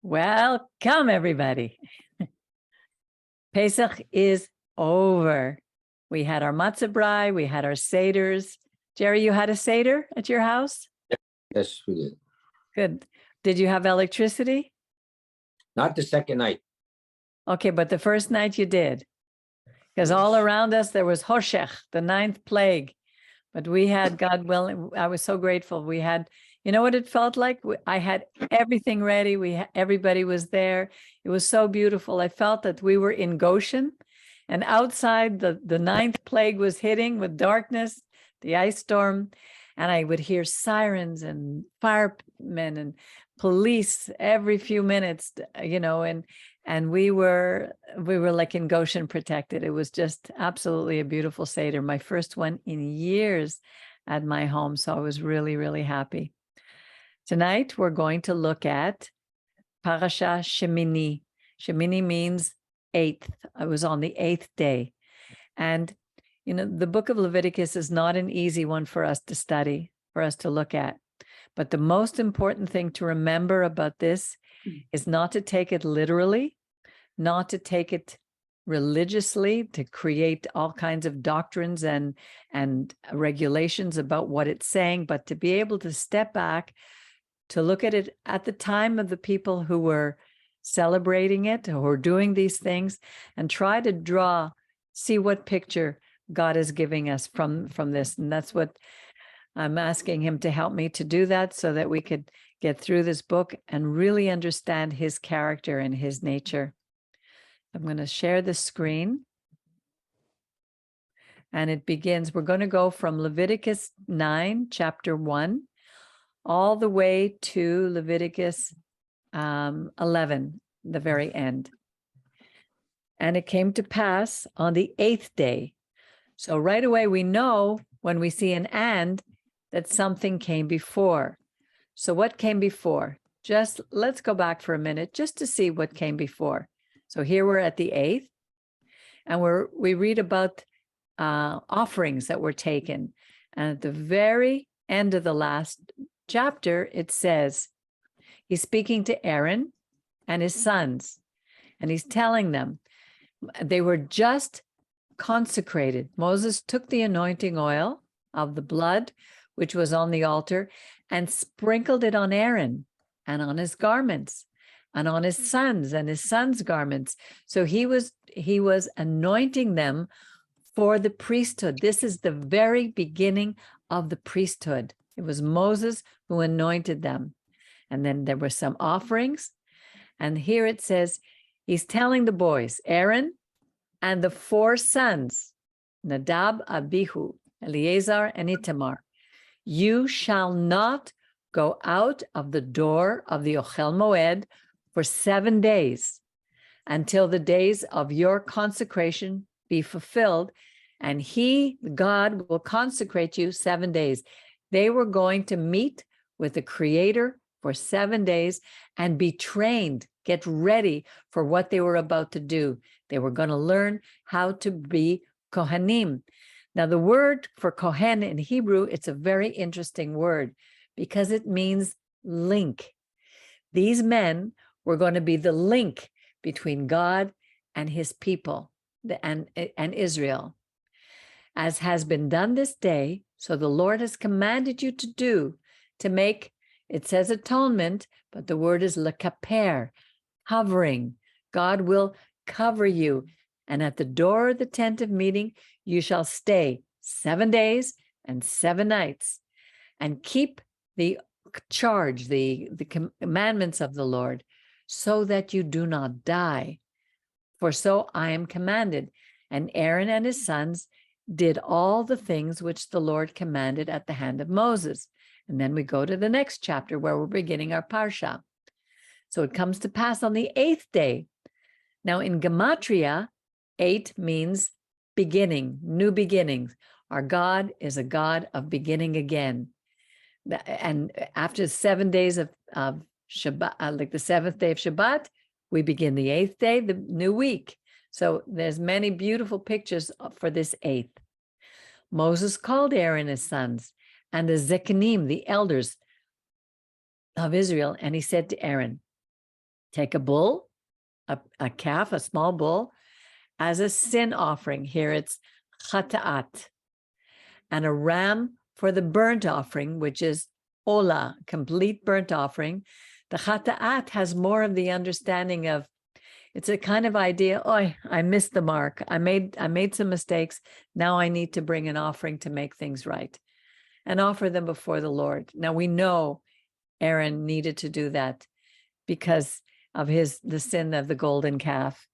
Welcome, everybody. Pesach is over. We had our matzah brai, we had our seders. Jerry, you had a seder at your house? Yes, we did. Good. Did you have electricity? Not the second night. Okay, but the first night you did. Because all around us there was Hoshech, the ninth plague. But we had, God willing, I was so grateful. We had, you know what it felt like? I had everything ready. Everybody was there. It was so beautiful. I felt that we were in Goshen, and outside the ninth plague was hitting with darkness, the ice storm, and I would hear sirens and firemen and police every few minutes, you know, and we were like in Goshen protected. It was just absolutely a beautiful Seder, my first one in years at my home. So I was really, really happy. Tonight, we're going to look at Parasha Shemini. Shemini means eighth. I was on the eighth day. And, you know, the book of Leviticus is not an easy one for us to study, for us to look at. But the most important thing to remember about this is not to take it literally, not to take it religiously, to create all kinds of doctrines and regulations about what it's saying, but to be able to step back, to look at it at the time of the people who were celebrating it, who were doing these things, and try to see what picture God is giving us from this. And that's what I'm asking him to help me to do, that so that we could get through this book and really understand his character and his nature. I'm going to share the screen. And it begins, we're going to go from Leviticus 9, chapter 1, all the way to Leviticus 11, the very end. And it came to pass on the eighth day. So right away, we know when we see an and that something came before. So what came before? Just let's go back for a minute just to see what came before. So here we're at the eighth, and we read about offerings that were taken. And at the very end of the last chapter, it says, he's speaking to Aaron and his sons, and he's telling them they were just consecrated. Moses took the anointing oil of the blood, which was on the altar, and sprinkled it on Aaron and on his garments and on his sons and his sons' garments. So he was anointing them for the priesthood. This is the very beginning of the priesthood. It was Moses who anointed them. And then there were some offerings. And here it says, he's telling the boys, Aaron and the four sons, Nadab, Abihu, Eleazar, and Itamar, you shall not go out of the door of the Ochel Moed for 7 days until the days of your consecration be fulfilled, and he, God, will consecrate you 7 days. They were going to meet with the Creator for 7 days and be trained, get ready for what they were about to do. They were going to learn how to be Kohanim. Now, the word for Kohen in Hebrew, it's a very interesting word because it means link. These men were going to be the link between God and his people and Israel. As has been done this day, so the Lord has commanded you to do, to make, it says atonement, but the word is lekaper, covering. God will cover you. And at the door of the tent of meeting, you shall stay 7 days and 7 nights and keep the charge, the commandments of the Lord, so that you do not die. For so I am commanded. And Aaron and his sons did all the things which the Lord commanded at the hand of Moses. And then we go to the next chapter where we're beginning our parsha. So it comes to pass on the eighth day. Now in Gematria, 8 means beginning, new beginnings. Our God is a God of beginning again. And after 7 days of Shabbat, like the seventh day of Shabbat, we begin the eighth day, the new week. So there's many beautiful pictures for this eighth. Moses called Aaron his sons and the Zekanim, the elders of Israel, and he said to Aaron, take a bull, a calf, a small bull, as a sin offering. Here it's chata'at. And a ram for the burnt offering, which is olah, complete burnt offering. The chata'at has more of the understanding of, it's a kind of idea, oh, I missed the mark. I made some mistakes. Now I need to bring an offering to make things right and offer them before the Lord. Now we know Aaron needed to do that because of the sin of the golden calf.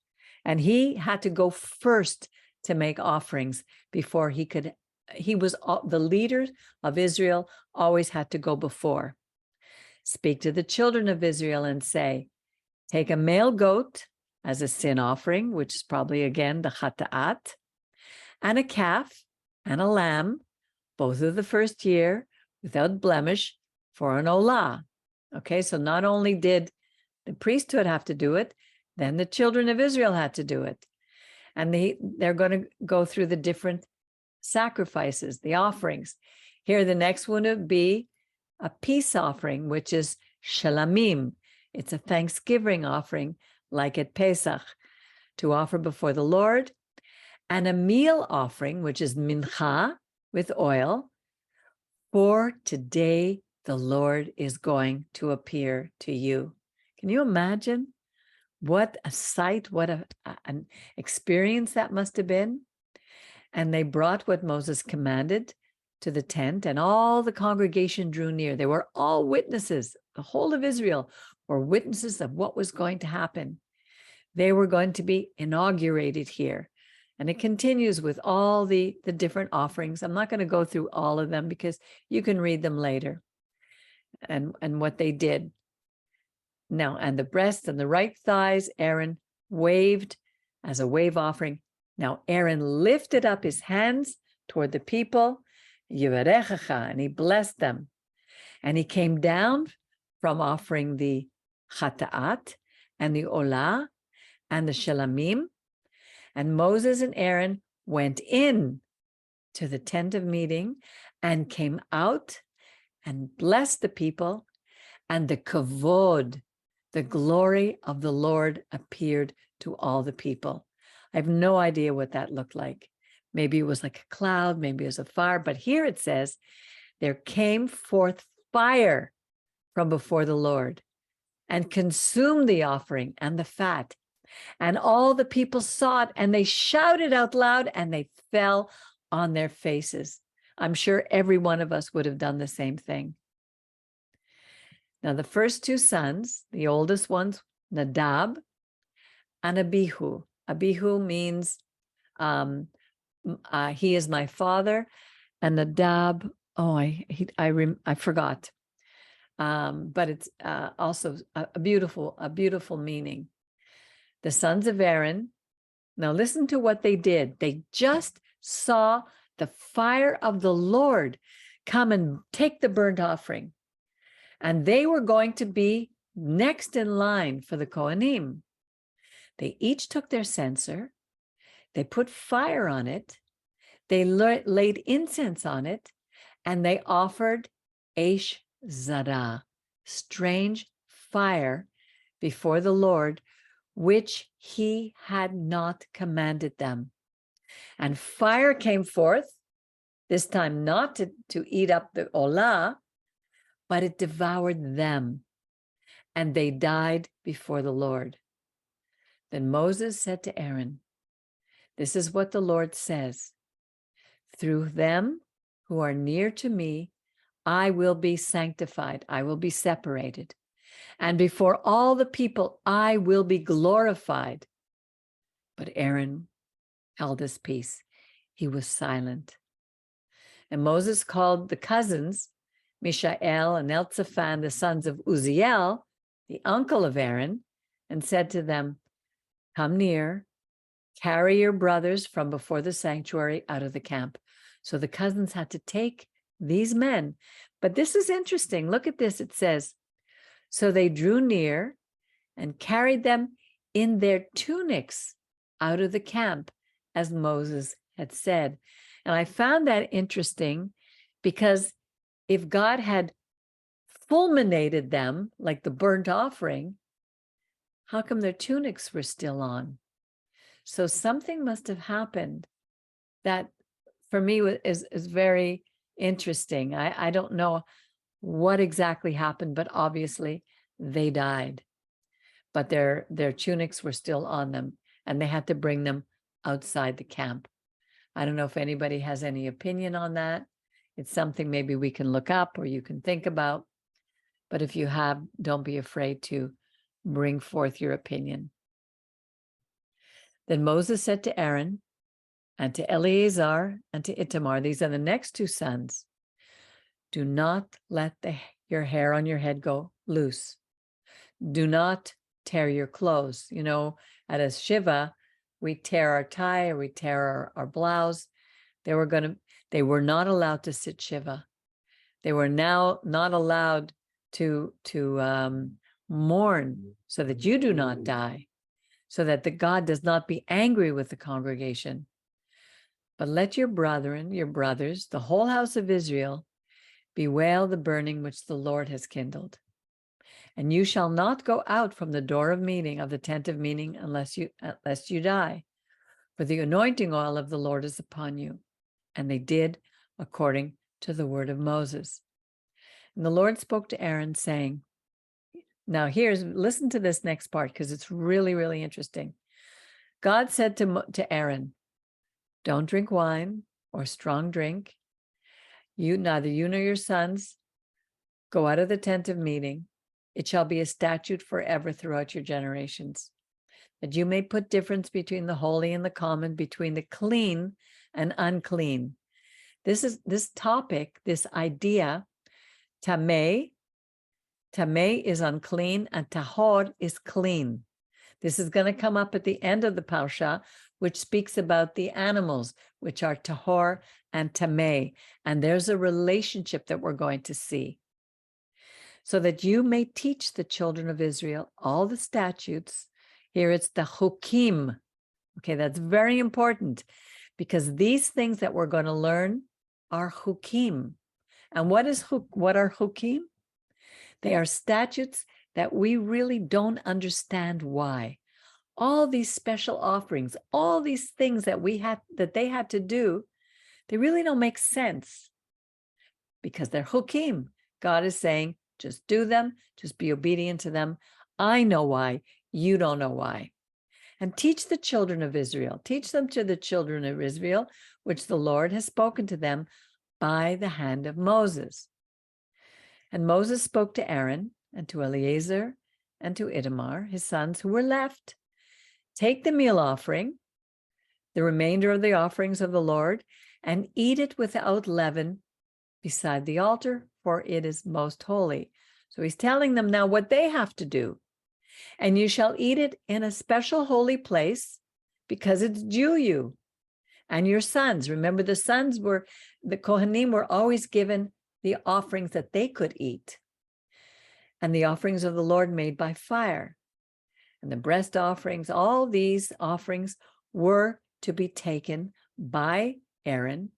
And he had to go first to make offerings before the leaders of Israel always had to go before. Speak to the children of Israel and say, take a male goat as a sin offering, which is probably again the chata'at, and a calf and a lamb, both of the first year, without blemish, for an olah. Okay, so not only did the priesthood have to do it, then the children of Israel had to do it. And they're going to go through the different sacrifices, the offerings. Here, the next one would be a peace offering, which is shalamim. It's a thanksgiving offering, like at Pesach, to offer before the Lord. And a meal offering, which is mincha with oil, for today the Lord is going to appear to you. Can you imagine what a sight, what an experience that must have been? And they brought what Moses commanded to the tent, and all the congregation drew near. They were all witnesses. The whole of Israel were witnesses of what was going to happen. They were going to be inaugurated here. And it continues with all the different offerings. I'm not going to go through all of them because you can read them later and what they did. Now, and the breast and the right thighs, Aaron waved as a wave offering. Now, Aaron lifted up his hands toward the people, Yivarechecha, and he blessed them. And he came down from offering the chata'at and the olah and the shalamim. And Moses and Aaron went in to the tent of meeting and came out and blessed the people. And the kavod, the glory of the Lord, appeared to all the people. I have no idea what that looked like. Maybe it was like a cloud, maybe it was a fire. But here it says, there came forth fire from before the Lord and consumed the offering and the fat. And all the people saw it, and they shouted out loud, and they fell on their faces. I'm sure every one of us would have done the same thing. Now, the first two sons, the oldest ones, Nadab and Abihu. Abihu means he is my father, and Nadab, I forgot. But it's also a beautiful meaning. The sons of Aaron, now listen to what they did. They just saw the fire of the Lord come and take the burnt offering. And they were going to be next in line for the Kohanim. They each took their censer, they put fire on it, they laid incense on it, and they offered Eish Zara, strange fire, before the Lord, which he had not commanded them. And fire came forth, this time not to eat up the olah, but it devoured them, and they died before the Lord. Then Moses said to Aaron, this is what the Lord says, through them who are near to me, I will be sanctified, I will be separated. And before all the people, I will be glorified. But Aaron held his peace. He was silent. And Moses called the cousins, Mishael and Elzaphan, the sons of Uzziel, the uncle of Aaron, and said to them, come near, carry your brothers from before the sanctuary out of the camp. So the cousins had to take these men. But this is interesting. Look at this. It says, so they drew near and carried them in their tunics out of the camp, as Moses had said. And I found that interesting because if God had fulminated them, like the burnt offering, how come their tunics were still on? So something must have happened that for me is very interesting. I don't know what exactly happened, but obviously they died. But their tunics were still on them, and they had to bring them outside the camp. I don't know if anybody has any opinion on that. It's something maybe we can look up or you can think about. But if you have, don't be afraid to bring forth your opinion. Then Moses said to Aaron and to Eleazar and to Itamar, these are the next two sons, do not let your hair on your head go loose. Do not tear your clothes. You know, at a Shiva, we tear our tie or we tear our blouse. They were not allowed to sit Shiva. They were now not allowed to mourn so that you do not die, so that the God does not be angry with the congregation. But let your brethren, your brothers, the whole house of Israel, bewail the burning which the Lord has kindled. And you shall not go out from the door of meeting of the tent of meeting unless you die. For the anointing oil of the Lord is upon you. And they did according to the word of Moses. And the Lord spoke to Aaron, saying, now listen to this next part, because it's really, really interesting. God said to Aaron, don't drink wine or strong drink. Neither you nor your sons go out of the tent of meeting. It shall be a statute forever throughout your generations, that you may put difference between the holy and the common, between the clean and unclean. This topic, this idea, tameh is unclean and tahor is clean. This is going to come up at the end of the parsha, which speaks about the animals, which are tahor and tameh. And there's a relationship that we're going to see. So that you may teach the children of Israel all the statutes. Here it's the chukim. Okay, that's very important, because these things that we're going to learn are chukim. And what are chukim? They are statutes that we really don't understand why. All these special offerings, all these things that they had to do, they really don't make sense, because they're chukim. God is saying, just do them, just be obedient to them. I know why, you don't know why. And teach the children of Israel, teach them to the children of Israel, which the Lord has spoken to them by the hand of Moses. And Moses spoke to Aaron and to Eleazar and to Itamar, his sons who were left. Take the meal offering, the remainder of the offerings of the Lord, and eat it without leaven beside the altar, for it is most holy. So he's telling them now what they have to do. And you shall eat it in a special holy place, because it's due you and your sons. Remember, the Kohanim were always given the offerings that they could eat, and the offerings of the Lord made by fire, and the breast offerings. All these offerings were to be taken by Aaron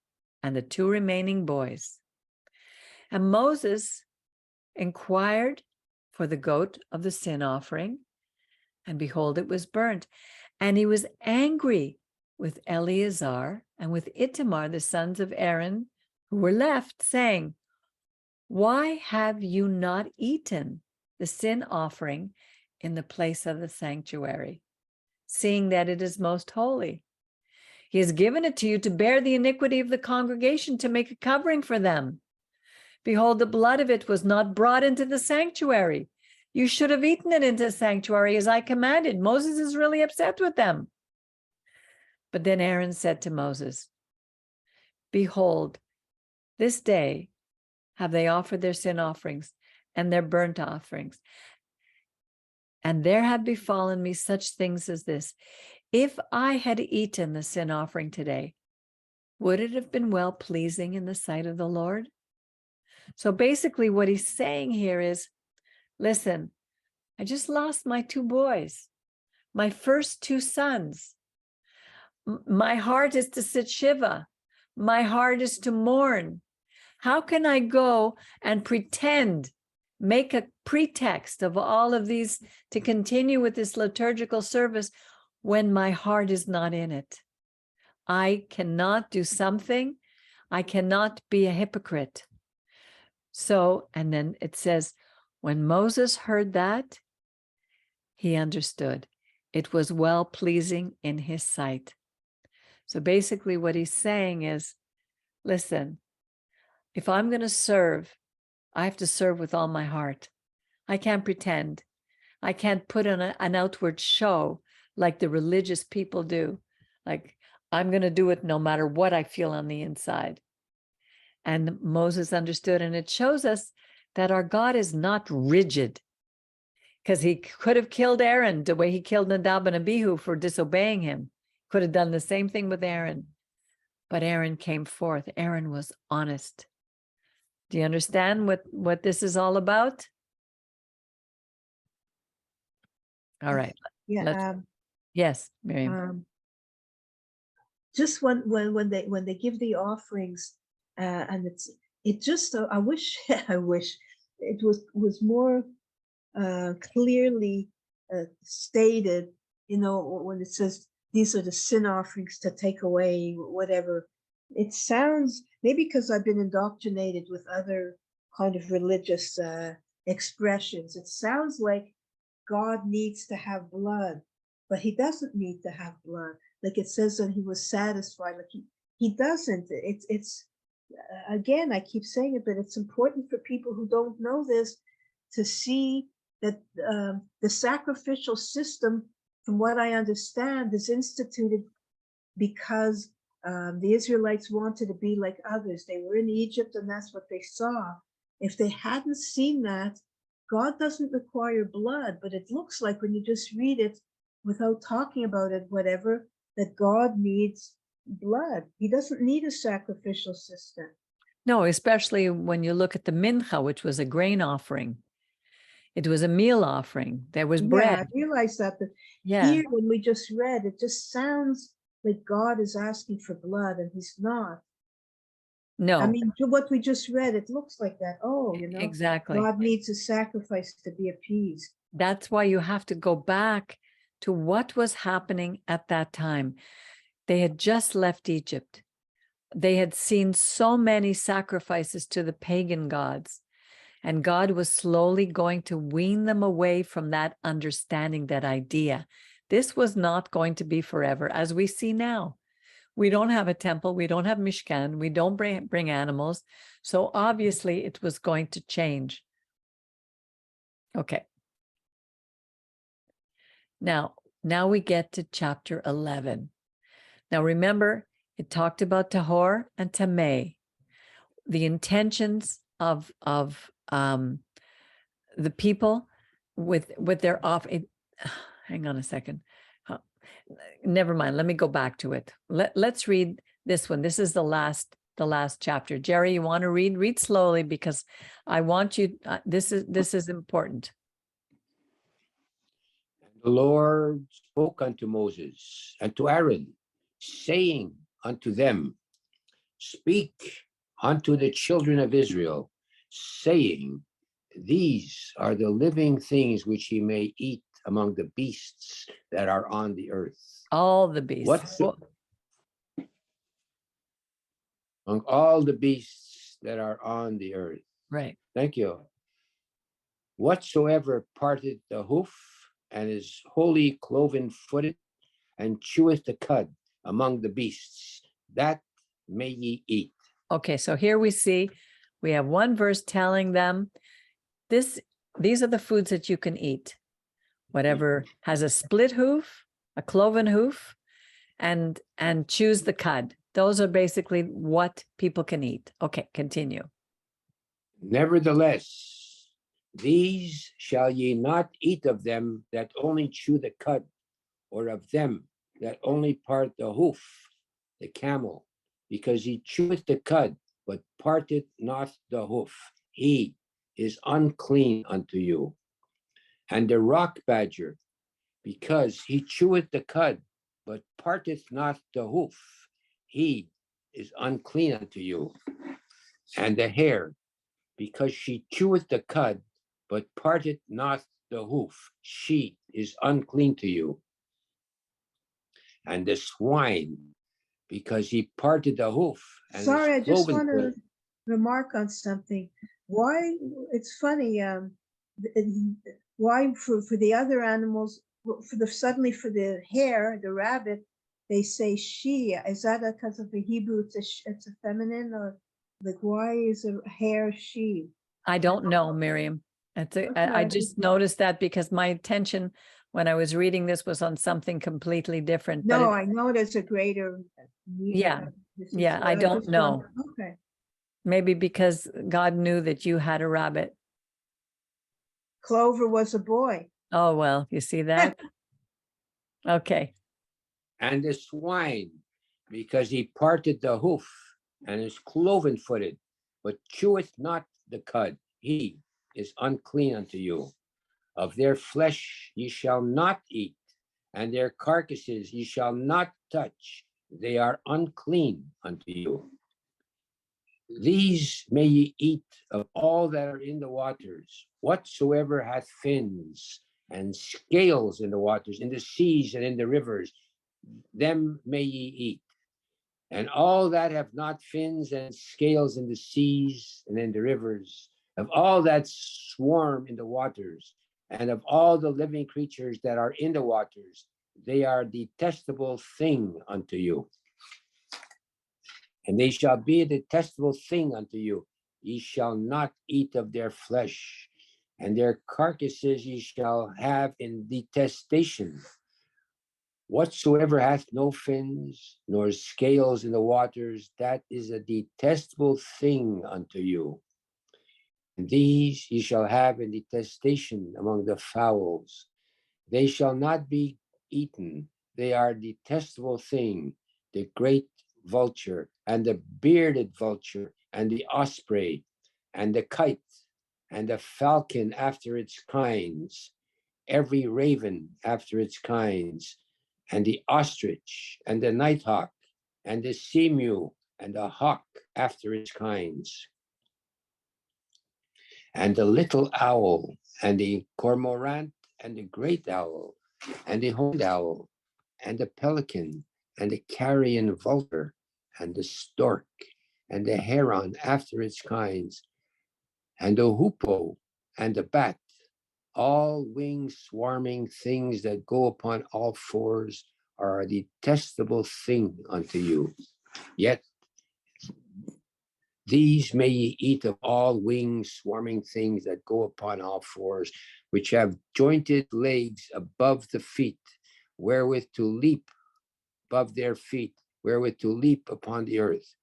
and the two remaining boys. And Moses inquired for the goat of the sin offering, and behold, it was burnt. And he was angry with Eleazar and with Itamar, the sons of Aaron, who were left, saying, why have you not eaten the sin offering in the place of the sanctuary, seeing that it is most holy? He has given it to you to bear the iniquity of the congregation, to make a covering for them. Behold, the blood of it was not brought into the sanctuary. You should have eaten it into the sanctuary as I commanded. Moses is really upset with them. But then Aaron said to Moses, behold, this day have they offered their sin offerings and their burnt offerings. And there have befallen me such things as this. If I had eaten the sin offering today, would it have been well pleasing in the sight of the Lord? So basically what he's saying here is, listen, I just lost my two boys, my first two sons. My heart is to sit Shiva. My heart is to mourn. How can I go and pretend make a pretext of all of these to continue with this liturgical service when my heart is not in it. I cannot do something. I cannot be a hypocrite. So, and then it says, when Moses heard that, he understood. It was well-pleasing in his sight. So basically what he's saying is, listen, if I'm going to serve, I have to serve with all my heart. I can't pretend. I can't put on an outward show like the religious people do. Like, I'm going to do it no matter what I feel on the inside. And Moses understood, and it shows us that our God is not rigid, because he could have killed Aaron the way he killed Nadab and Abihu for disobeying him. Could have done the same thing with Aaron. But Aaron came forth. Aaron was honest. Do you understand what this is all about? All right. Yeah. Yes, Miriam. Just when they give the offerings, and it just I wish I wish it was more clearly stated. You know, when it says these are the sin offerings to take away whatever. It sounds, maybe because I've been indoctrinated with other kind of religious expressions, it sounds like God needs to have blood, but he doesn't need to have blood. Like it says that he was satisfied. Like he doesn't. It's again, I keep saying it, but it's important for people who don't know this to see that the sacrificial system, from what I understand, is instituted because the Israelites wanted to be like others. They were in Egypt, and that's what they saw. If they hadn't seen that, God doesn't require blood, but it looks like when you just read it without talking about it, whatever, that God needs blood. He doesn't need a sacrificial system. No, especially when you look at the mincha, which was a grain offering. It was a meal offering. There was bread. Yeah, I realize that, but here, when we just read, it just sounds like God is asking for blood, and he's not. No. I mean, to what we just read, it looks like that. Oh, exactly. God needs a sacrifice to be appeased. That's why you have to go back to what was happening at that time. They had just left Egypt. They had seen so many sacrifices to the pagan gods, and God was slowly going to wean them away from that understanding, that idea. This was not going to be forever, as we see now. We don't have a temple. We don't have Mishkan. We don't bring animals. So obviously it was going to change. Okay. Now we get to chapter 11. Now remember, it talked about Tahor and Tameh, the intentions of the people with their hang on a second. Never mind. Let me go back to it. Let's read this one. This is the last chapter. Jerry, you want to read? Read slowly, because I want you. This is important. The Lord spoke unto Moses and to Aaron, saying unto them, speak unto the children of Israel, saying, these are the living things which ye may eat among the beasts that are on the earth. All the beasts. Among all the beasts that are on the earth. Right. Thank you. Whatsoever parteth the hoof and is wholly cloven-footed and cheweth the cud among the beasts, that may ye eat. Okay, so here we see, we have one verse telling them, these are the foods that you can eat. Whatever has a split hoof, a cloven hoof, and chews the cud. Those are basically what people can eat. Okay, continue. Nevertheless, these shall ye not eat of them that only chew the cud, or of them that only part the hoof, the camel, because he cheweth the cud, but parteth not the hoof. He is unclean unto you. And the rock badger, because he cheweth the cud, but parteth not the hoof. He is unclean unto you. And the hare, because she cheweth the cud, but parteth not the hoof, she is unclean to you. And the swine, because he parted the hoof and Sorry, I is just cloven want foot. to remark on something. Why, it's funny, why for the other animals, suddenly for the hare, the rabbit, they say she? Is that because of the Hebrew, it's a feminine, or like, why is a hare she? I don't know, Miriam. I Okay. just noticed that because my attention when I was reading this was on something completely different. But No, I know there's a greater meaning. Yeah. This Yeah, is- I don't just know. wonder- Okay. Maybe because God knew that you had a rabbit. Clover was a boy. Oh, well, you see that? Okay. And the swine, because he parted the hoof and is cloven footed, but cheweth not the cud, he is unclean unto you. Of their flesh ye shall not eat, and their carcasses ye shall not touch, they are unclean unto you. These may ye eat of all that are in the waters, whatsoever hath fins and scales in the waters, in the seas and in the rivers, them may ye eat. And all that have not fins and scales in the seas and in the rivers, of all that swarm in the waters, and of all the living creatures that are in the waters, they are a detestable thing unto you. And they shall be a detestable thing unto you. Ye shall not eat of their flesh, and their carcasses ye shall have in detestation. Whatsoever hath no fins, nor scales in the waters, that is a detestable thing unto you. And these ye shall have in detestation among the fowls. They shall not be eaten. They are a detestable thing, the great vulture, and the bearded vulture, and the osprey, and the kite, and the falcon after its kinds, every raven after its kinds, and the ostrich, and the nighthawk, and the seamew, and the hawk after its kinds, and the little owl, and the cormorant, and the great owl, and the horned owl, and the pelican, and the carrion vulture, and the stork, and the heron after its kinds, and the hoopoe, and the bat, all winged swarming things that go upon all fours are a detestable thing unto you. Yet these may ye eat of all winged swarming things that go upon all fours, which have jointed legs above the feet, wherewith to leap above their feet, wherewith to leap upon the earth.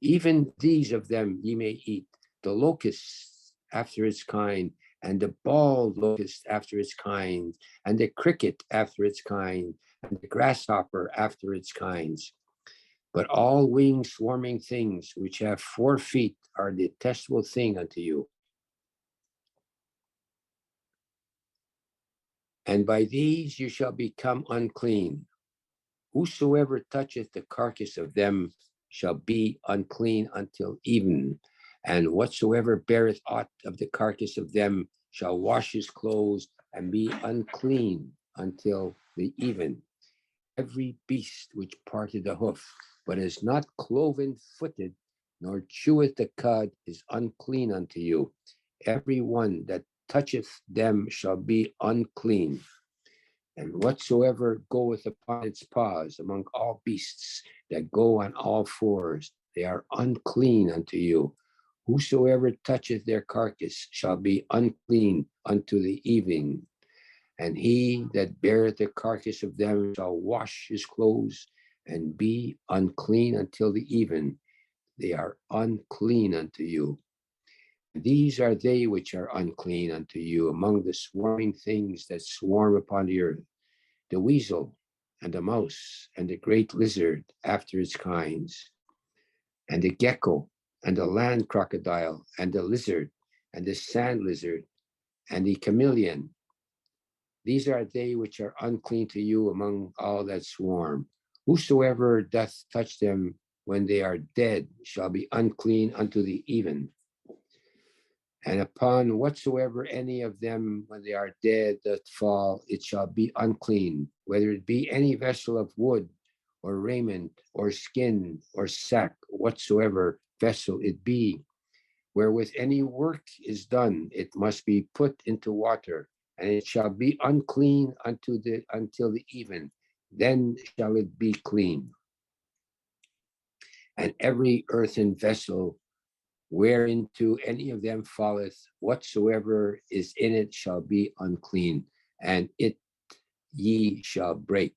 Even these of them ye may eat, the locust after its kind, and the bald locust after its kind, and the cricket after its kind, and the grasshopper after its kinds. But all winged swarming things which have 4 feet are a detestable thing unto you. And by these you shall become unclean. Whosoever toucheth the carcass of them shall be unclean until even. And whatsoever beareth aught of the carcass of them shall wash his clothes and be unclean until the even. Every beast which parted the hoof, but is not cloven footed, nor cheweth the cud, is unclean unto you. Every one that toucheth them shall be unclean. And whatsoever goeth upon its paws among all beasts that go on all fours, they are unclean unto you. Whosoever toucheth their carcass shall be unclean unto the evening. And he that beareth the carcass of them shall wash his clothes and be unclean until the even. They are unclean unto you. These are they which are unclean unto you among the swarming things that swarm upon the earth, the weasel, and the mouse, and the great lizard after its kinds, and the gecko, and the land crocodile, and the lizard, and the sand lizard, and the chameleon. These are they which are unclean to you among all that swarm. Whosoever doth touch them when they are dead shall be unclean unto the even. And upon whatsoever any of them, when they are dead, doth fall, it shall be unclean, whether it be any vessel of wood, or raiment, or skin, or sack, whatsoever vessel it be, wherewith any work is done, it must be put into water, and it shall be unclean until the even. Then shall it be clean. And every earthen vessel whereinto any of them falleth, whatsoever is in it shall be unclean, and it ye shall break.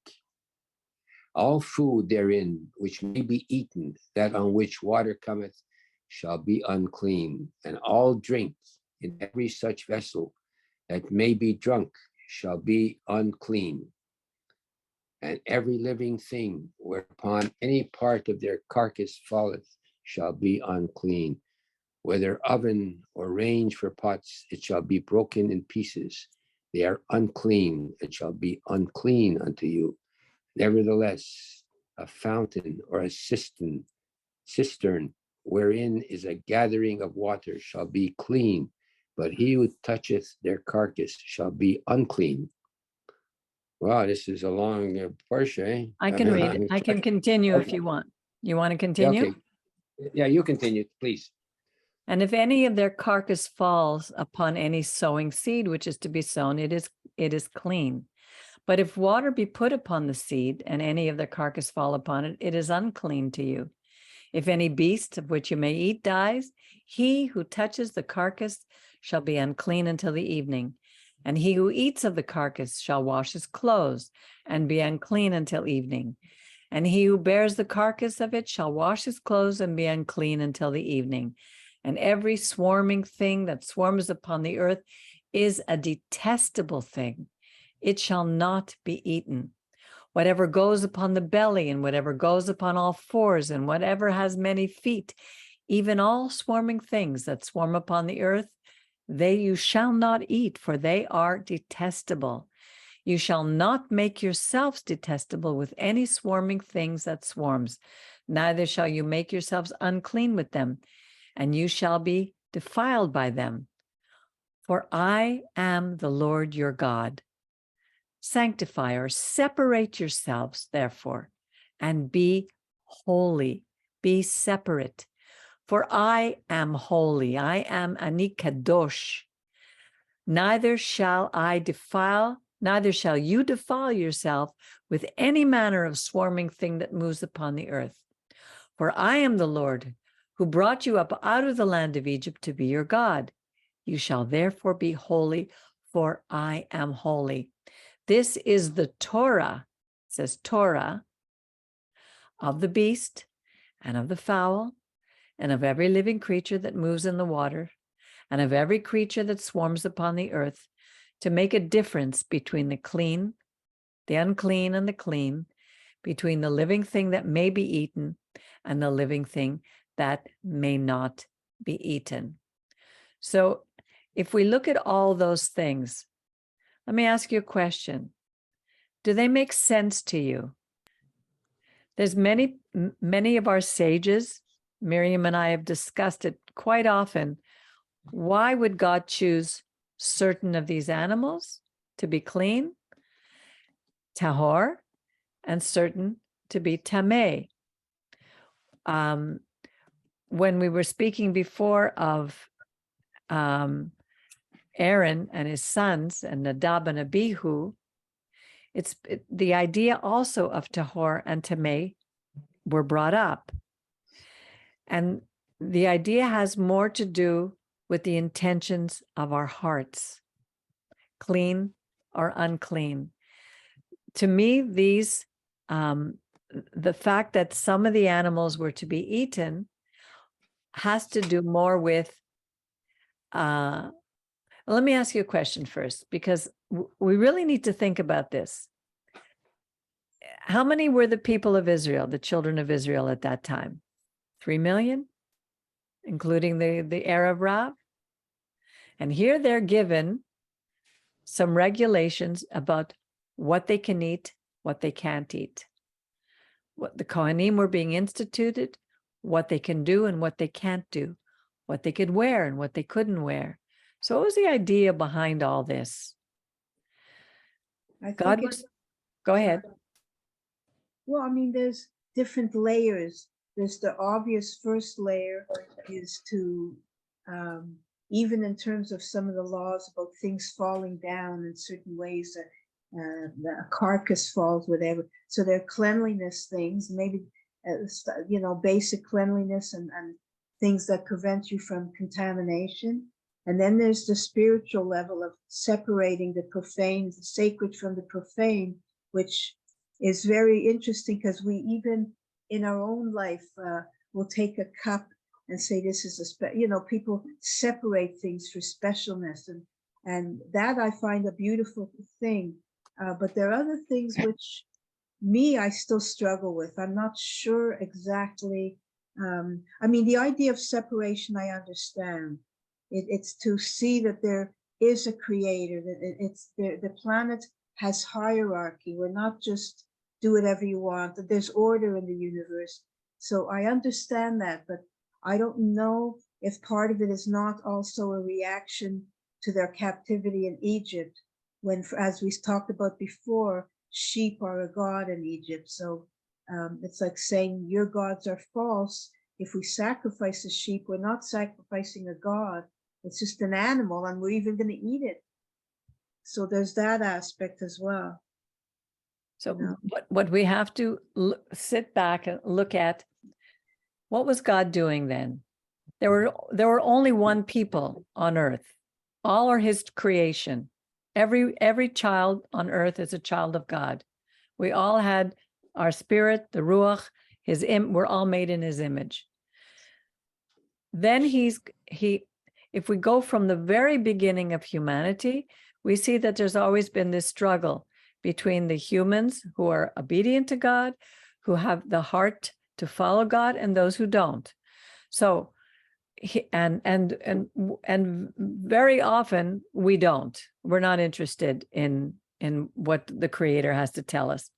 All food therein which may be eaten, that on which water cometh, shall be unclean, and all drink in every such vessel that may be drunk shall be unclean. And every living thing whereupon any part of their carcass falleth shall be unclean. Whether oven or range for pots, it shall be broken in pieces. They are unclean, and shall be unclean unto you. Nevertheless, a fountain or a cistern, wherein is a gathering of water, shall be clean, but he who toucheth their carcass shall be unclean. Wow, this is a long portion, eh? I can read it. I can continue if you want. You want to Yeah, continue? okay. Yeah, you continue, please. And if any of their carcass falls upon any sowing seed which is to be sown, it is clean. But if water be put upon the seed, and any of their carcass fall upon it, it is unclean to you. If any beast of which you may eat dies, he who touches the carcass shall be unclean until the evening. And he who eats of the carcass shall wash his clothes and be unclean until evening. And he who bears the carcass of it shall wash his clothes and be unclean until the evening. And every swarming thing that swarms upon the earth is a detestable thing. It shall not be eaten. Whatever goes upon the belly, and whatever goes upon all fours, and whatever has many feet, even all swarming things that swarm upon the earth, they you shall not eat, for they are detestable. You shall not make yourselves detestable with any swarming things that swarms, neither shall you make yourselves unclean with them, and you shall be defiled by them. For I am the Lord your God. Sanctify or separate yourselves, therefore, and be holy, be separate. For I am holy, I am Ani Kadosh. Neither shall you defile yourself with any manner of swarming thing that moves upon the earth. For I am the Lord, who brought you up out of the land of Egypt to be your God. You shall therefore be holy, for I am holy. This is the Torah, it says Torah, of the beast and of the fowl and of every living creature that moves in the water and of every creature that swarms upon the earth, to make a difference between the clean, the unclean, and the clean, between the living thing that may be eaten and the living thing that may not be eaten. So if we look at all those things, let me ask you a question. Do they make sense to you? There's many of our sages, Miriam and I have discussed it quite often. Why would God choose certain of these animals to be clean, tahor, and certain to be tameh? When we were speaking before of Aaron and his sons and Nadab and Abihu, the idea also of tahor and tameh were brought up. And the idea has more to do with the intentions of our hearts, clean or unclean. To me, these, the fact that some of the animals were to be eaten has to do more with, let me ask you a question first, because we really need to think about this. How many were the people of Israel, the children of Israel at that time? 3 million, including the Arab Rav? And here they're given some regulations about what they can eat, what they can't eat. What the Kohanim were being instituted, what they can do and what they can't do. what they could wear and what they couldn't wear. So what was the idea behind all this? I God think was, go ahead. well, I mean, there's different layers. There's the obvious first layer is to, even in terms of some of the laws about things falling down in certain ways, the carcass falls, whatever. So there are cleanliness things, maybe, basic cleanliness and things that prevent you from contamination. And then there's the spiritual level of separating the profane, the sacred from the profane, which is very interesting because we even in our own life will take a cup and say this is people separate things for specialness, and that I find a beautiful thing. But there are other things which I still struggle with. I'm not sure exactly. I mean, the idea of separation I understand. It's to see that there is a creator, that it's the planet has hierarchy. We're not just do whatever you want, that there's order in the universe. So I understand that, but I don't know if part of it is not also a reaction to their captivity in Egypt, when, as we talked about before, sheep are a god in Egypt. So it's like saying your gods are false. If we sacrifice a sheep, we're not sacrificing a god. It's just an animal, and we're even going to eat it. So there's that aspect as well. So what we have to sit back and look at, what was God doing then? There were only one people on earth. All are his creation. Every child on earth is a child of God. We all had our spirit, the ruach, we're all made in his image. Then if we go from the very beginning of humanity, we see that there's always been this struggle between the humans who are obedient to God, who have the heart to follow God, and those who don't. So, and very often we don't. We're not interested in what the Creator has to tell us.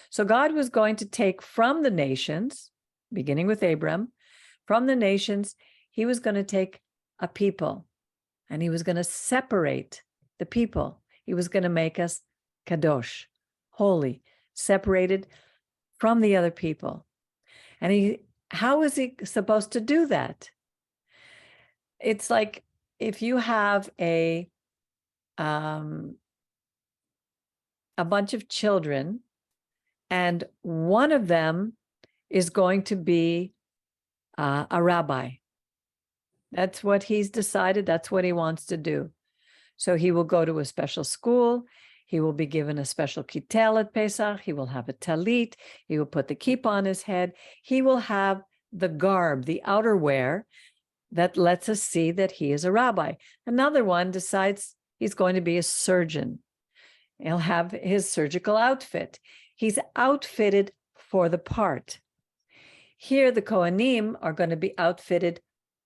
So God was going to take from the nations, beginning with Abram, from the nations, he was going to take a people, and he was going to separate the people. He was going to make us kadosh, holy, separated from the other people. And how is he supposed to do that? It's like if you have a bunch of children, and one of them is going to be a rabbi. That's what he's decided. That's what he wants to do. So he will go to a special school. He will be given a special kittel at Pesach. He will have a talit. He will put the kippah on his head. He will have the garb, the outerwear that lets us see that he is a rabbi. Another one decides he's going to be a surgeon. He'll have his surgical outfit. He's outfitted for the part. Here, the Kohanim are going to be outfitted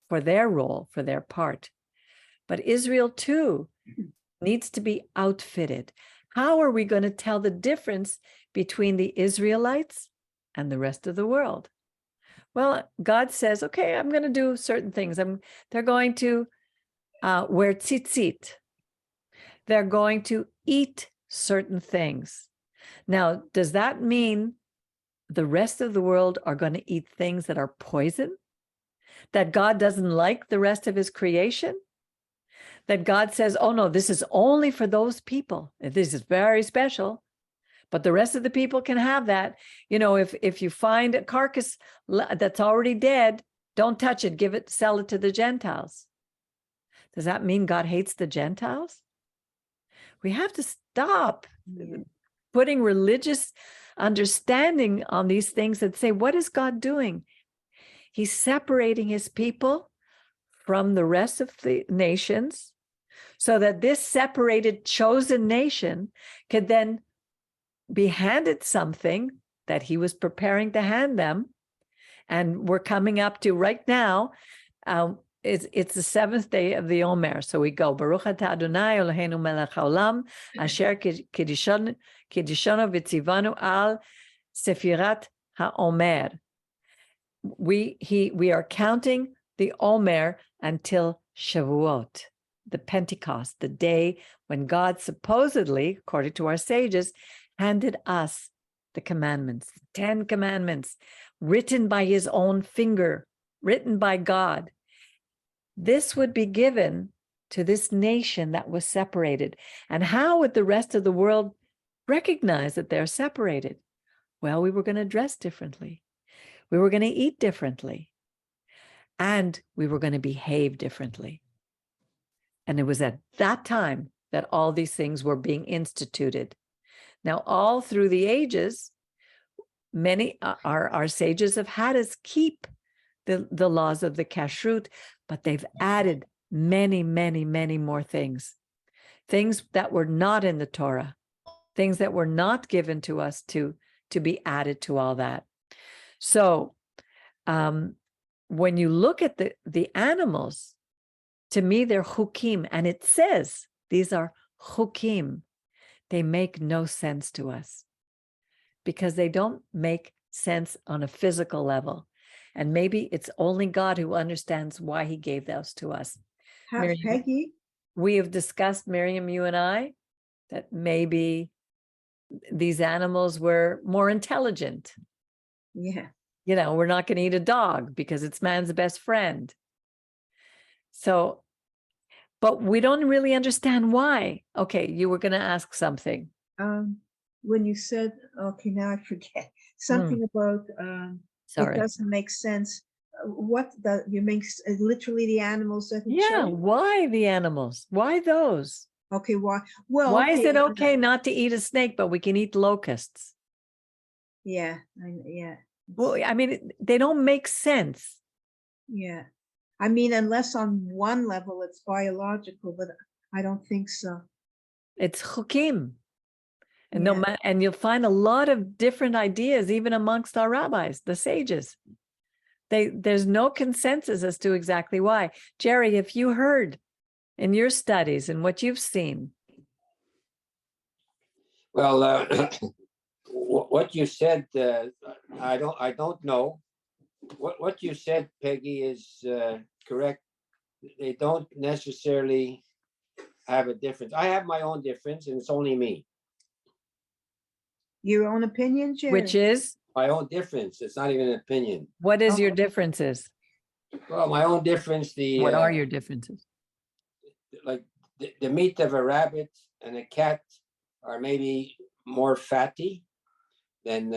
for their role, for their part. But Israel, too, needs to be outfitted. How are we going to tell the difference between the Israelites and the rest of the world? Well, God says, okay, I'm going to do certain things. They're going to wear tzitzit. They're going to eat certain things. Now, does that mean the rest of the world are going to eat things that are poison? That God doesn't like the rest of his creation? That God says, oh no, this is only for those people. This is very special, but the rest of the people can have that. You know, if you find a carcass that's already dead, don't touch it, sell it to the Gentiles. Does that mean God hates the Gentiles? We have to stop putting religious understanding on these things and say, what is God doing? He's separating his people from the rest of the nations so that this separated, chosen nation could then be handed something that he was preparing to hand them. And we're coming up to right now, it's the seventh day of the Omer. So we go, Baruch atah Adonai Eloheinu melech haolam, asher kiddushanu v'tzivanu al sefirat haomer. We are counting the Omer until Shavuot, the Pentecost, the day when God supposedly, according to our sages, handed us the commandments, the 10 commandments, written by his own finger, written by God. This would be given to this nation that was separated. And how would the rest of the world recognize that they're separated? Well, we were going to dress differently. We were going to eat differently. And we were going to behave differently. And it was at that time that all these things were being instituted. Now, all through the ages, many our sages have had us keep the laws of the kashrut, but they've added many, many, many more things that were not in the Torah, things that were not given to us to be added to all that. So when you look at the animals, to me, they're chukim, and it says these are chukim. They make no sense to us because they don't make sense on a physical level. And maybe it's only God who understands why he gave those to us. Miriam, Peggy, we have discussed, Miriam, you and I, that maybe these animals were more intelligent. yeah. You know, we're not going to eat a dog because it's man's best friend. So, but we don't really understand why. Okay, you were going to ask something. When you said, okay, now I forget something about Sorry. it doesn't make sense. What you make literally the animals that Yeah, why the animals? Why those? Okay, why? Well, why is it okay not to eat a snake, but we can eat locusts? Yeah, yeah. Well, I mean, they don't make sense. Yeah, I mean, unless on one level it's biological, but I don't think so. It's chukim. And and you'll find a lot of different ideas, even amongst our rabbis, the sages. There's no consensus as to exactly why. Jerry, have you heard in your studies and what you've seen? Well, what you said, I don't know. What you said, Peggy, is correct. They don't necessarily have a difference. I have my own difference, and it's only me. Your own opinion, Jerry? Which is? My own difference. It's not even an opinion. What is your differences? Well, my own difference, what are your differences? Like the meat of a rabbit and a cat are maybe more fatty than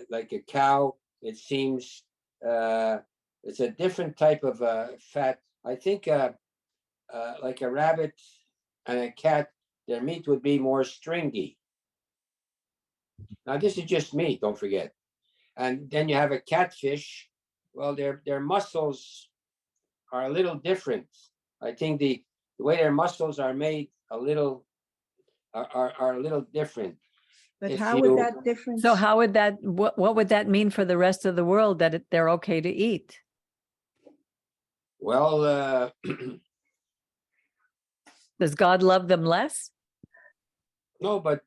like a cow. It seems it's a different type of fat. I think like a rabbit and a cat, their meat would be more stringy. Now, this is just me, don't forget. And then you have a catfish. Well, their muscles are a little different. I think the way their muscles are made a little are a little different. But how would that difference? So how would that, what would that mean for the rest of the world that they're okay to eat? Well, does God love them less? No, but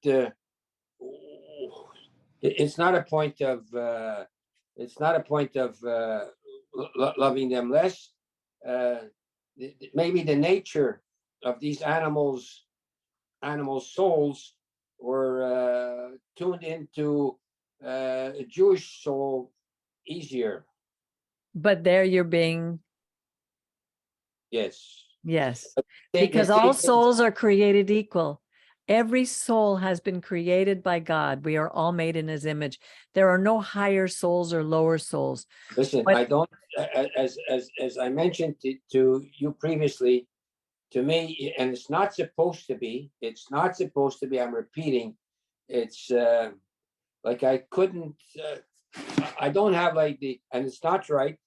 it's not a point of loving them less. Maybe the nature of these animal souls were tuned into a Jewish soul easier. But there you're being. Yes. Yes. Because all souls are created equal. Every soul has been created by God. We are all made in his image. There are no higher souls or lower souls. Listen, I don't, as I mentioned to you previously, to me, and it's not supposed to be, I'm repeating, it's like I couldn't, I don't have like and it's not right,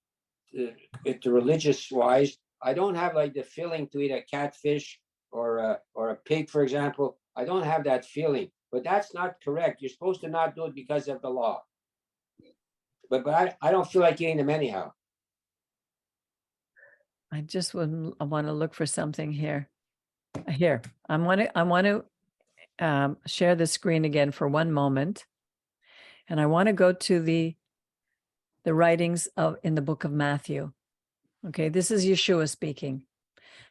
to religious wise, I don't have like the feeling to eat a catfish or a pig, for example. I don't have that feeling, but that's not correct. You're supposed to not do it because of the law. But I don't feel like eating them anyhow. I just want to look for something here. Here, I want to share the screen again for one moment, and I want to go to the writings in the book of Matthew. Okay, this is Yeshua speaking.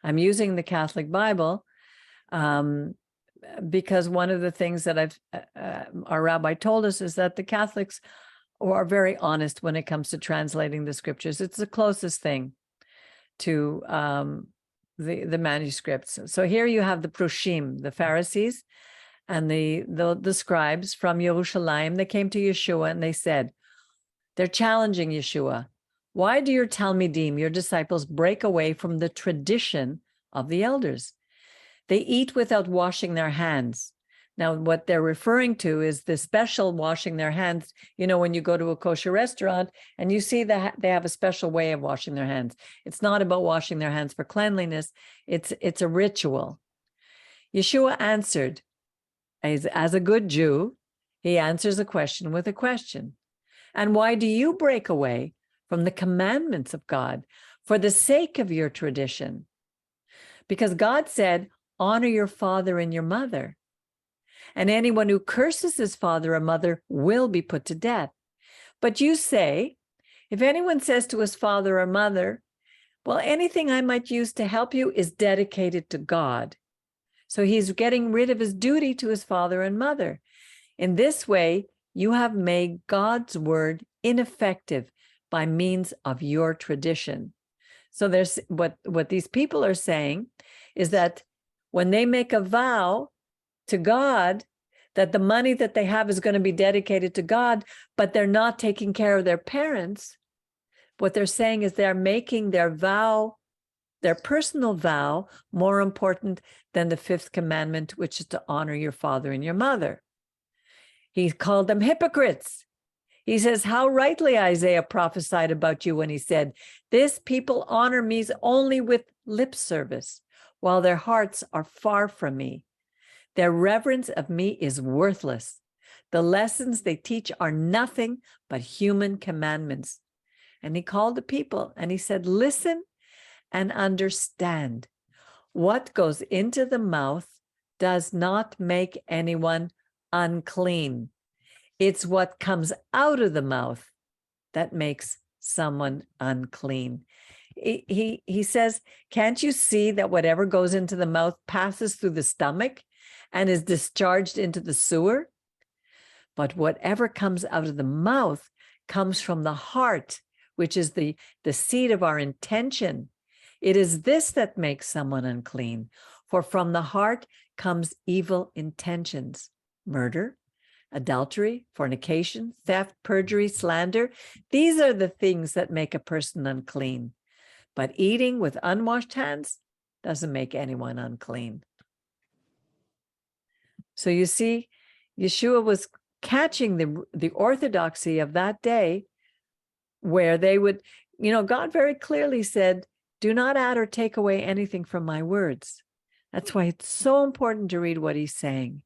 I'm using the Catholic Bible because one of the things that our rabbi told us is that the Catholics are very honest when it comes to translating the scriptures. It's the closest thing to the manuscripts. So here you have the Prushim, the Pharisees, and the scribes from Yerushalayim. They came to Yeshua and they said, they're challenging Yeshua. Why do your Talmidim, your disciples, break away from the tradition of the elders? They eat without washing their hands. Now, what they're referring to is the special washing their hands. You know, when you go to a kosher restaurant and you see that they have a special way of washing their hands. It's not about washing their hands for cleanliness. It's a ritual. Yeshua answered, as a good Jew, he answers a question with a question. And why do you break away from the commandments of God for the sake of your tradition? Because God said, honor your father and your mother. And anyone who curses his father or mother will be put to death. But you say, if anyone says to his father or mother, well, anything I might use to help you is dedicated to God. So he's getting rid of his duty to his father and mother. In this way, you have made God's word ineffective by means of your tradition. So there's what these people are saying is that when they make a vow to God that the money that they have is going to be dedicated to God, but they're not taking care of their parents, what they're saying is they're making their vow, their personal vow, more important than the fifth commandment, which is to honor your father and your mother. He called them hypocrites. He says, how rightly Isaiah prophesied about you when he said, this people honor me only with lip service, while their hearts are far from me. Their reverence of me is worthless. The lessons they teach are nothing but human commandments. And he called the people and he said, listen and understand. What goes into the mouth does not make anyone unclean. It's what comes out of the mouth that makes someone unclean. He says, can't you see that whatever goes into the mouth passes through the stomach and is discharged into the sewer? But whatever comes out of the mouth comes from the heart, which is the seat of our intention. It is this that makes someone unclean. For from the heart comes evil intentions, murder, adultery, fornication, theft, perjury, slander. These are the things that make a person unclean. But eating with unwashed hands doesn't make anyone unclean. So you see, Yeshua was catching the orthodoxy of that day where they would, God very clearly said, do not add or take away anything from my words. That's why it's so important to read what he's saying.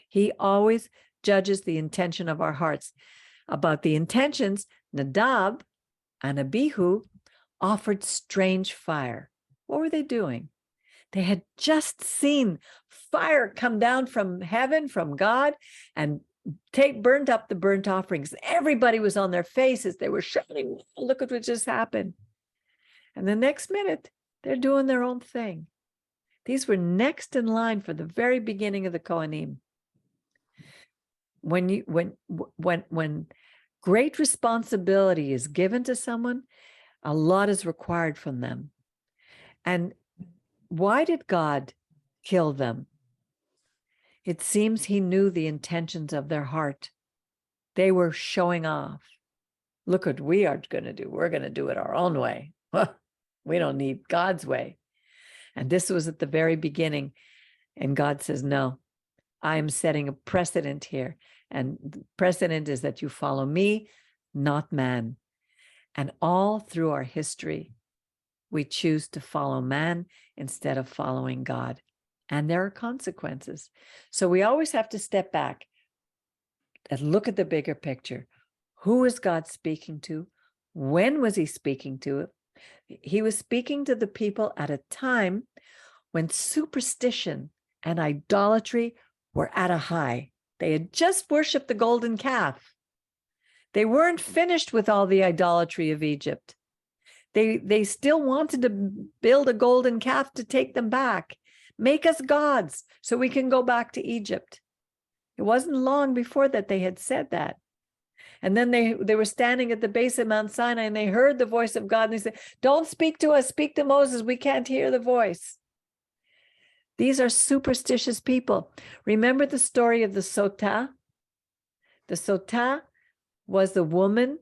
He always judges the intention of our hearts. About the intentions, Nadab and Abihu offered strange fire. What were they doing? They had just seen fire come down from heaven, from God, and burnt up the burnt offerings. Everybody was on their faces. They were shouting, look at what just happened. And the next minute, they're doing their own thing. These were next in line for the very beginning of the Kohanim. When great responsibility is given to someone, a lot is required from them. And why did God kill them? It seems he knew the intentions of their heart. They were showing off. Look what we are going to do. We're going to do it our own way. We don't need God's way. And this was at the very beginning. And God says, no, I am setting a precedent here. And the precedent is that you follow me, not man. And all through our history, we choose to follow man instead of following God. And there are consequences. So we always have to step back and look at the bigger picture. Who is God speaking to? When was he speaking to it? He was speaking to the people at a time when superstition and idolatry were at a high. They had just worshipped the golden calf. They weren't finished with all the idolatry of Egypt. They still wanted to build a golden calf to take them back. Make us gods so we can go back to Egypt. It wasn't long before that they had said that. And then they were standing at the base of Mount Sinai and they heard the voice of God and they said, don't speak to us, speak to Moses. We can't hear the voice. These are superstitious people. Remember the story of the Sotah? The Sotah was the woman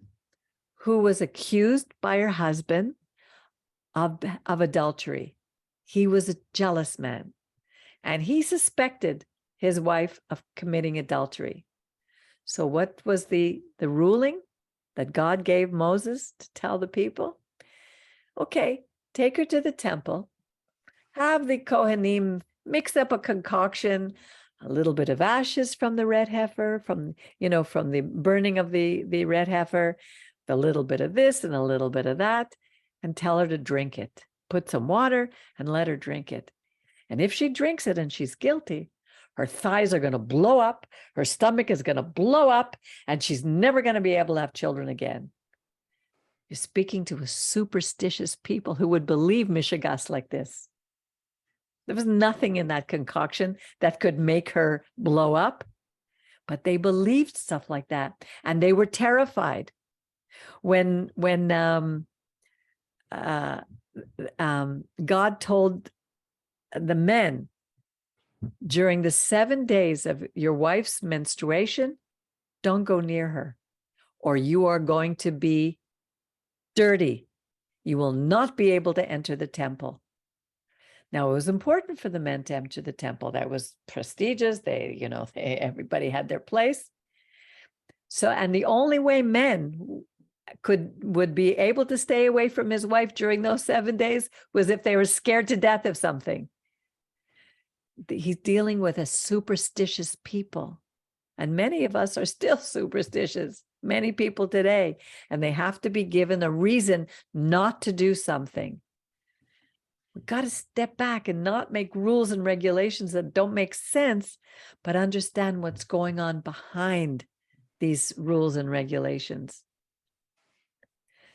who was accused by her husband of adultery. He was a jealous man, and he suspected his wife of committing adultery. So what was the ruling that God gave Moses to tell the people? Okay, take her to the temple, have the Kohanim mix up a concoction, a little bit of ashes from the red heifer, from the burning of the red heifer, a little bit of this and a little bit of that, and tell her to drink it. Put some water and let her drink it. And if she drinks it and she's guilty, her thighs are going to blow up, her stomach is going to blow up, and she's never going to be able to have children again. You're speaking to a superstitious people who would believe mishigas like this. There was nothing in that concoction that could make her blow up, but they believed stuff like that, and they were terrified. When God told the men, during the 7 days of your wife's menstruation, don't go near her, or you are going to be dirty. You will not be able to enter the temple. Now, it was important for the men to enter the temple. That was prestigious. Everybody had their place. So, and the only way men would be able to stay away from his wife during those 7 days was if they were scared to death of something. He's dealing with a superstitious people. And many of us are still superstitious, many people today, and they have to be given a reason not to do something. We've got to step back and not make rules and regulations that don't make sense, but understand what's going on behind these rules and regulations.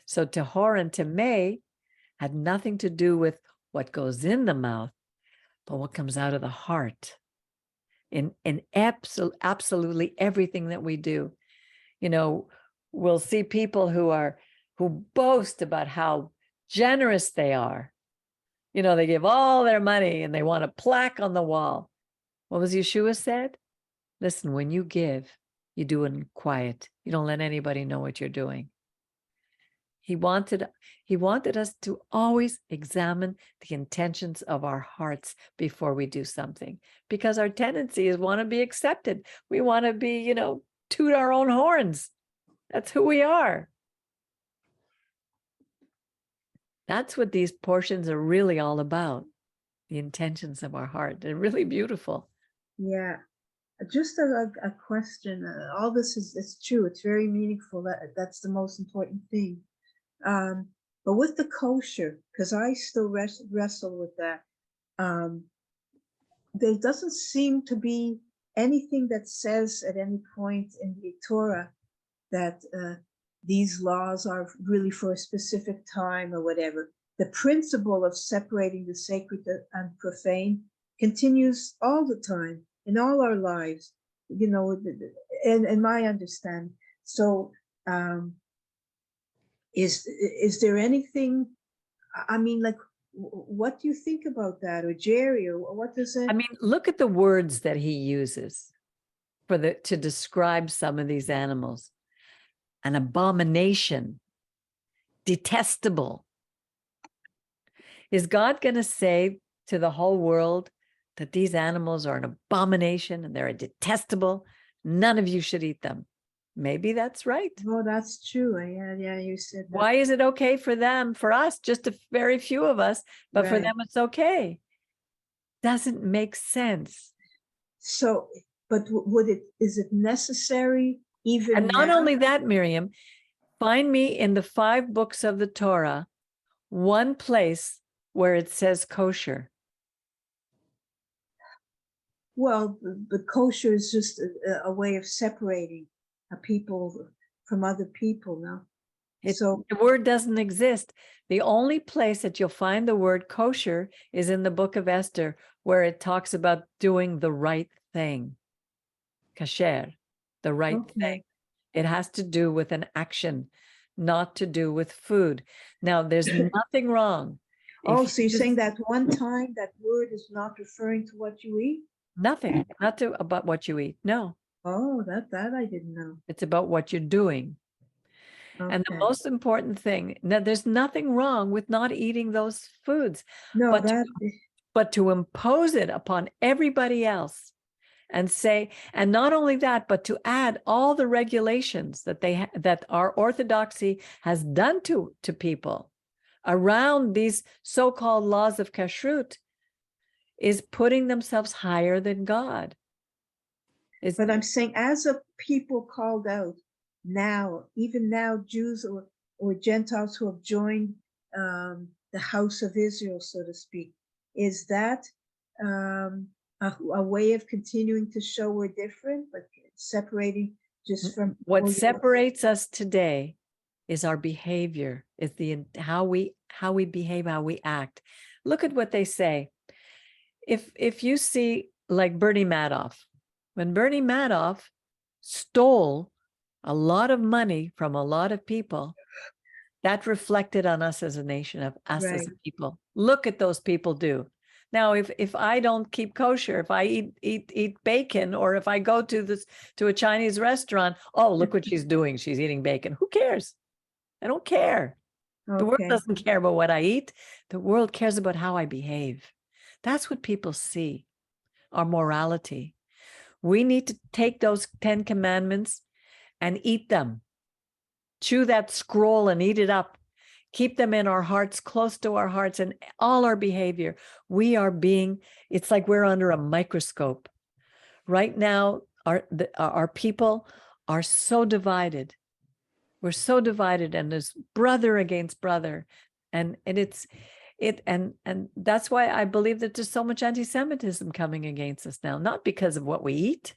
So Tahor and Tameh had nothing to do with what goes in the mouth, but what comes out of the heart in absolutely everything that we do. We'll see people who boast about how generous they are. They give all their money and they want a plaque on the wall. What was Yeshua said? Listen, when you give, you do it in quiet. You don't let anybody know what you're doing. He wanted us to always examine the intentions of our hearts before we do something, because our tendency is want to be accepted. We want to be, toot our own horns. That's who we are. That's what these portions are really all about, the intentions of our heart. They're really beautiful. Yeah. Just a question. All this is true. It's very meaningful. That's the most important thing. But with the kosher, because I still wrestle with that, there doesn't seem to be anything that says at any point in the Torah that these laws are really for a specific time or whatever. The principle of separating the sacred and profane continues all the time in all our lives, and my understanding. So, is there anything? I mean, like, what do you think about that, or Jerry, or what does it? I mean, look at the words that he uses to describe some of these animals. An abomination, detestable. Is God going to say to the whole world that these animals are an abomination and they're detestable? None of you should eat them. Maybe that's right. Oh, that's true. Yeah, you said that. Why is it okay for them, for us, just a very few of us, but for Right. them it's okay? Doesn't make sense. So, but is it necessary even And not now? only that, Miriam, find me in the 5 books of the Torah one place where it says kosher. Well, the kosher is just a way of separating a people from other people, no? So The word doesn't exist. The only place that you'll find the word kosher is in the book of Esther, where it talks about doing the right thing. Kasher, the right thing. okay. It has to do with an action, not to do with food. Now, there's nothing wrong. Oh, If so you you're saying just- that one time that word is not referring to what you eat? nothing, not to about what you eat. No, Oh, that I didn't know. it's about what you're doing. And the Okay. most important thing, now there's nothing wrong with not eating those foods, No, but that but to impose it upon everybody else and say, and not only that, but to add all the regulations that that our orthodoxy has done to people around these so-called laws of kashrut is putting themselves higher than God. but I'm saying as a people called out now, even now, Jews or Gentiles who have joined the house of Israel, so to speak, is that a way of continuing to show we're different, but separating just from What separates us today is our behavior, is how we behave, how we act. Look at what they say. If you see like Bernie Madoff, when Bernie Madoff stole a lot of money from a lot of people, that reflected on us as a nation, of us as a Right. people. Look at those people do. Now, if I don't keep kosher, if I eat bacon, or if I go to a Chinese restaurant, oh, look what she's doing. She's eating bacon. Who cares? I don't care. The world Okay. doesn't care about what I eat. The world cares about how I behave. That's what people see, our morality. We need to take those 10 commandments and eat them. Chew that scroll and eat it up. Keep them in our hearts, close to our hearts, and all our behavior. It's like we're under a microscope. Right now, our people are so divided. We're so divided, and there's brother against brother. And that's why I believe that there's so much anti-Semitism coming against us now, not because of what we eat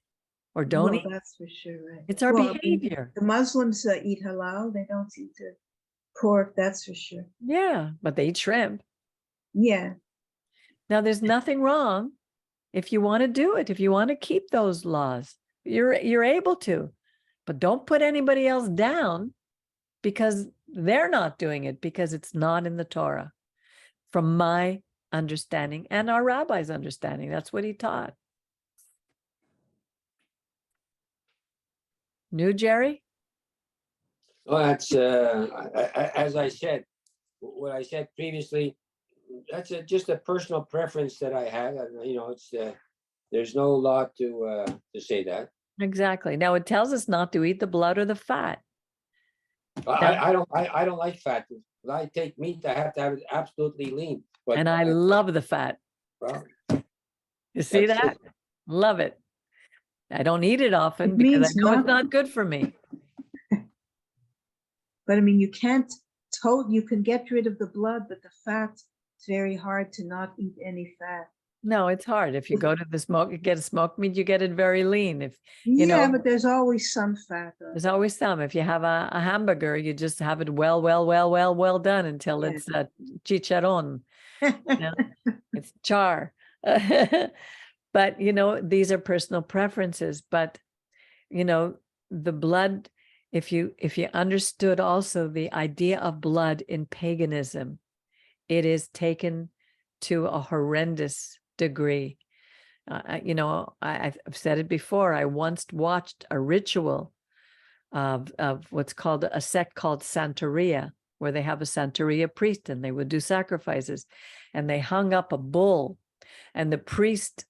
or don't Well, eat. that's for sure, right? It's our Well, I mean, behavior. the Muslims eat halal. They don't eat pork, that's for sure. Yeah, but they eat shrimp. Yeah. Now, there's nothing wrong if you want to do it, if you want to keep those laws, you're able to, but don't put anybody else down because they're not doing it, because it's not in the Torah. From my understanding and our rabbi's understanding, that's what he taught. New Jerry? Well, that's as I said, what I said previously. That's just a personal preference that I have. You know, it's there's no law to say that. Exactly. Now it tells us not to eat the blood or the fat. I don't like fat. When I take meat, I have to have it absolutely lean. But And I love the fat. well, You see that's that? Love it. I don't eat it often It because I means know it's not- not good for me. But I mean, you can get rid of the blood, but the fat, it's very hard to not eat any fat. No, it's hard. If you go to get a smoked meat, you get it very lean. If Yeah, know, but there's always some fat. there's always some. If you have a hamburger, you just have it well done until Yeah. it's chicharron. It's char. But these are personal preferences. But the blood, if you understood also the idea of blood in paganism, it is taken to a horrendous degree. I've said it before. I once watched a ritual of what's called a sect called Santeria, where they have a Santeria priest and they would do sacrifices, and they hung up a bull, and the priest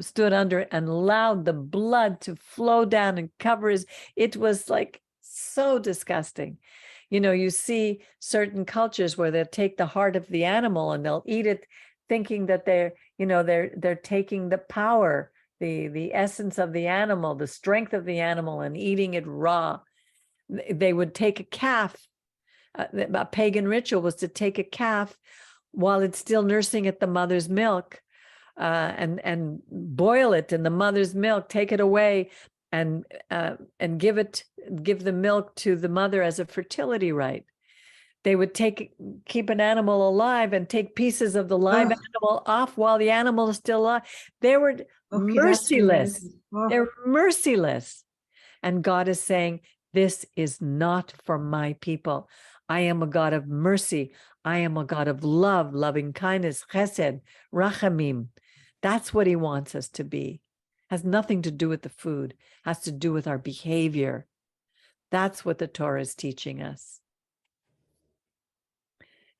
stood under it and allowed the blood to flow down and cover it was like so disgusting. You see certain cultures where they'll take the heart of the animal and they'll eat it, thinking that they're taking the power, the essence of the animal, the strength of the animal, and eating it raw. They would take a calf. A pagan ritual was to take a calf while it's still nursing at the mother's milk, and boil it in the mother's milk, take it away, and give the milk to the mother as a fertility rite. They would keep an animal alive and take pieces of the live animal off while the animal is still alive. They were merciless. They're merciless. And God is saying, this is not for my people. I am a God of mercy. I am a God of love, loving kindness, chesed, rachamim. That's what he wants us to be. Has nothing to do with the food, has to do with our behavior. That's what the Torah is teaching us.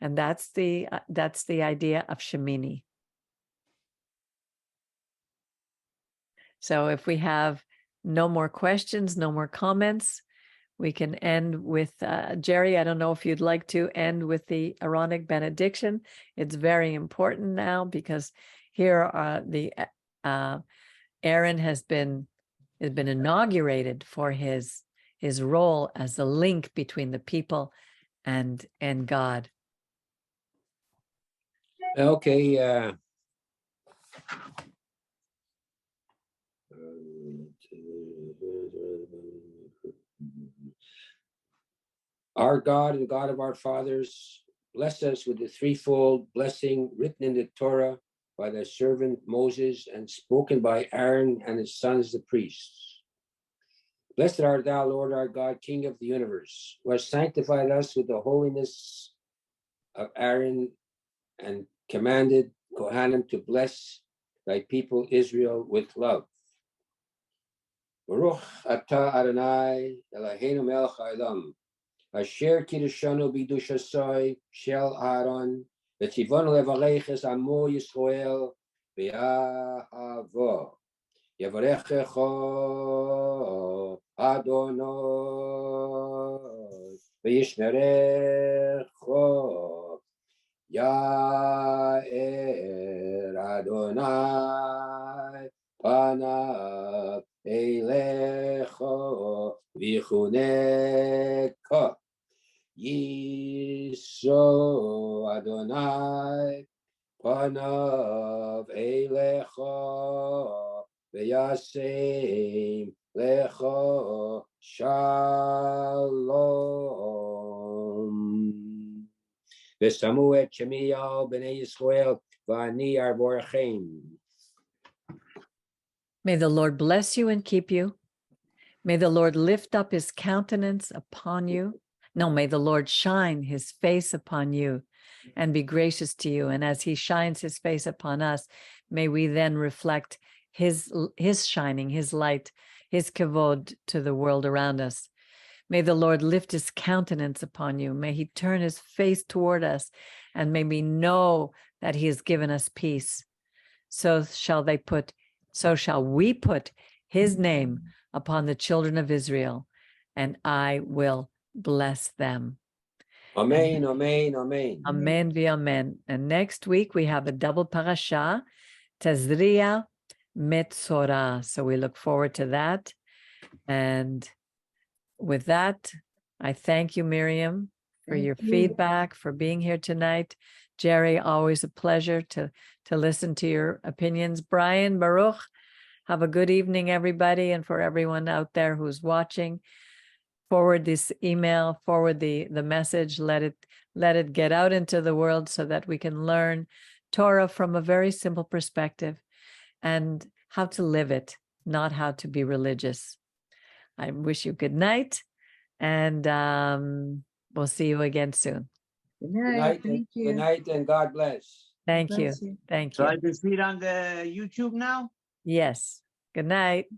And that's the idea of Shemini. So if we have no more questions, no more comments, we can end with, Jerry, I don't know if you'd like to end with the Aaronic benediction. It's very important now because here Aaron has been inaugurated for his role as the link between the people and God. Okay. Our God and God of our fathers, bless us with the threefold blessing written in the Torah by thy servant Moses and spoken by Aaron and his sons, the priests. Blessed art thou, Lord our God, King of the universe, who hast sanctified us with the holiness of Aaron and commanded Kohanim to bless thy people Israel with love. Baruch atah Adonai Eloheinu melech haolam, asher kiddushanu b'kedushasoi shel Aaron, v'tzivonu levareches amo Yisrael v'yahavo. Yavarechecho Adonai v'yishmerecho. Ya'er Adonai panav eilecho v'chuneka. Yisro Adonai panav eilecho v'yasem lecho shalom. V'samu et Shemiyah b'nei Yisrael v'ani arborachem. May the Lord bless you and keep you. May the Lord lift up his countenance upon you. No, may the Lord shine his face upon you and be gracious to you. And as he shines his face upon us, may we then reflect his shining, his light, his kavod to the world around us. May the Lord lift his countenance upon you. May he turn his face toward us, and may we know that he has given us peace. So shall we put his name upon the children of Israel, and I will bless them. Amen, amen, amen. Amen v'amen. And next week we have a double parasha, Tazria Metzorah. So we look forward to that. And with that, I thank you, Miriam, for your feedback, for being here tonight. Jerry, always a pleasure to listen to your opinions. Brian, Baruch, have a good evening, everybody. And for everyone out there who's watching, forward this email, forward the message, let it get out into the world so that we can learn Torah from a very simple perspective and how to live it, not how to be religious. I wish you good night, and we'll see you again soon. Good night. Thank you. Good night, and God bless. Thank you. Bless you. Thank So I you. can see it on the YouTube now? Yes. Good night.